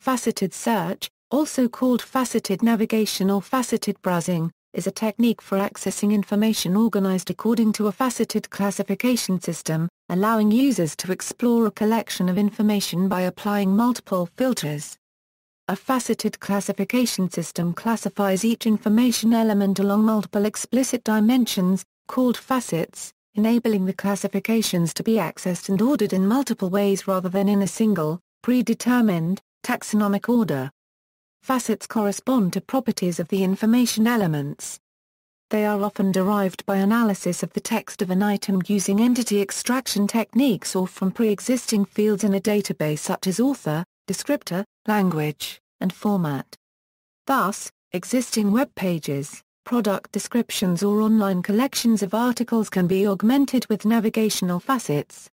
Faceted search, also called faceted navigation or faceted browsing, is a technique for accessing information organized according to a faceted classification system, allowing users to explore a collection of information by applying multiple filters. A faceted classification system classifies each information element along multiple explicit dimensions, called facets, enabling the classifications to be accessed and ordered in multiple ways rather than in a single, predetermined, taxonomic order. Facets correspond to properties of the information elements. They are often derived by analysis of the text of an item using entity extraction techniques or from pre-existing fields in a database such as author, descriptor, language, and format. Thus, existing web pages, product descriptions or online collections of articles can be augmented with navigational facets.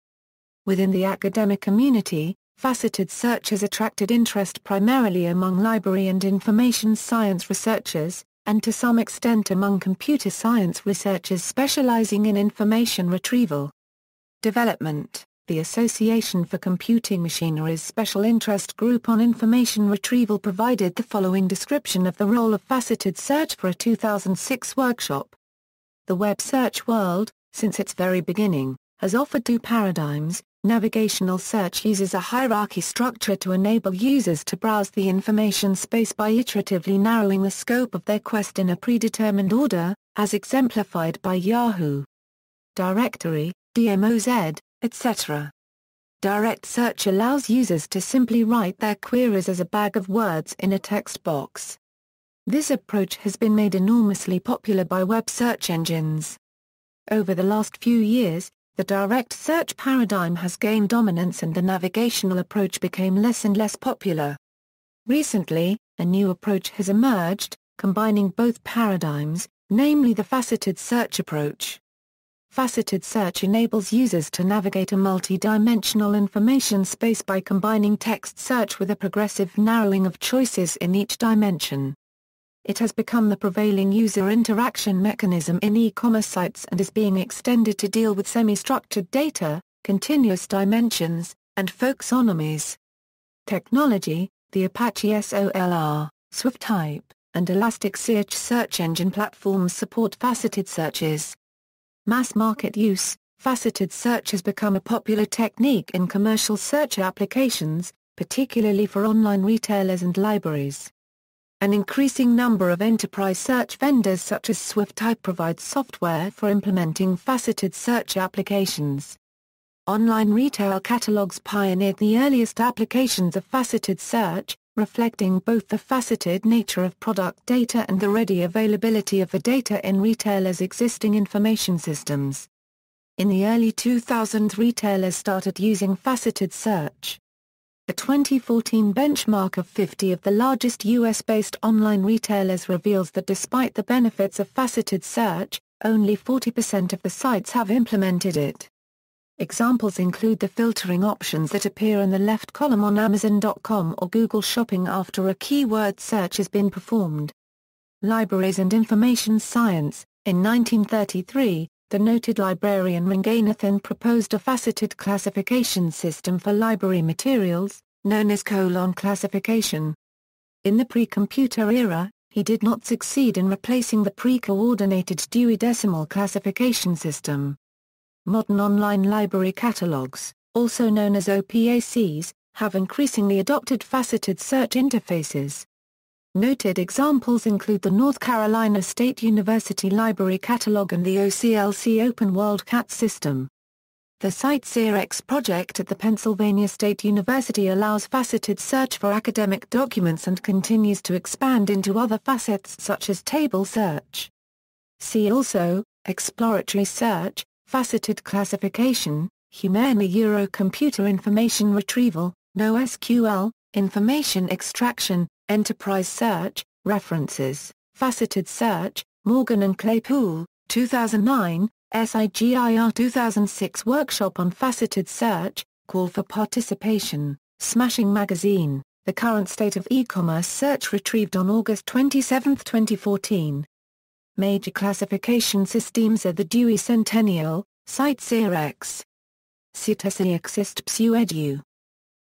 Within the academic community, faceted search has attracted interest primarily among library and information science researchers, and to some extent among computer science researchers specializing in information retrieval. Development. The Association for Computing Machinery's Special Interest Group on Information Retrieval provided the following description of the role of faceted search for a 2006 workshop. The web search world, since its very beginning, has offered two paradigms. Navigational search uses a hierarchy structure to enable users to browse the information space by iteratively narrowing the scope of their quest in a predetermined order, as exemplified by Yahoo! Directory, DMOZ, etc. Direct search allows users to simply write their queries as a bag of words in a text box. This approach has been made enormously popular by web search engines. Over the last few years, the direct search paradigm has gained dominance and the navigational approach became less and less popular. Recently, a new approach has emerged, combining both paradigms, namely the faceted search approach. Faceted search enables users to navigate a multi-dimensional information space by combining text search with a progressive narrowing of choices in each dimension. It has become the prevailing user interaction mechanism in e-commerce sites and is being extended to deal with semi-structured data, continuous dimensions, and folksonomies. Technology. The Apache Solr, SwiftType, and Elasticsearch search engine platforms support faceted searches. Mass market use. Faceted search has become a popular technique in commercial search applications, particularly for online retailers and libraries. An increasing number of enterprise search vendors such as SwiftType provide software for implementing faceted search applications. Online retail catalogs pioneered the earliest applications of faceted search, reflecting both the faceted nature of product data and the ready availability of the data in retailers' existing information systems. In the early 2000s, retailers started using faceted search. A 2014 benchmark of 50 of the largest US-based online retailers reveals that despite the benefits of faceted search, only 40% of the sites have implemented it. Examples include the filtering options that appear in the left column on Amazon.com or Google Shopping after a keyword search has been performed. Libraries and information science. In 1933, the noted librarian Ranganathan proposed a faceted classification system for library materials, known as colon classification. In the pre-computer era, he did not succeed in replacing the pre-coordinated Dewey Decimal Classification system. Modern online library catalogs, also known as OPACs, have increasingly adopted faceted search interfaces. Noted examples include the North Carolina State University Library Catalog and the OCLC Open World CAT system. The CiteSeerX project at the Pennsylvania State University allows faceted search for academic documents and continues to expand into other facets such as table search. See also, exploratory search, faceted classification, Humana Euro computer information retrieval, NoSQL, information extraction, enterprise search, references, faceted search, Morgan and Claypool, 2009, SIGIR 2006 workshop on faceted search, call for participation, Smashing Magazine, the current state of e-commerce search retrieved on August 27, 2014. Major classification systems are the Dewey Centennial, CiteSeerX, CiteSeerX Psu Edu.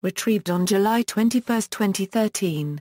retrieved on July 21, 2013.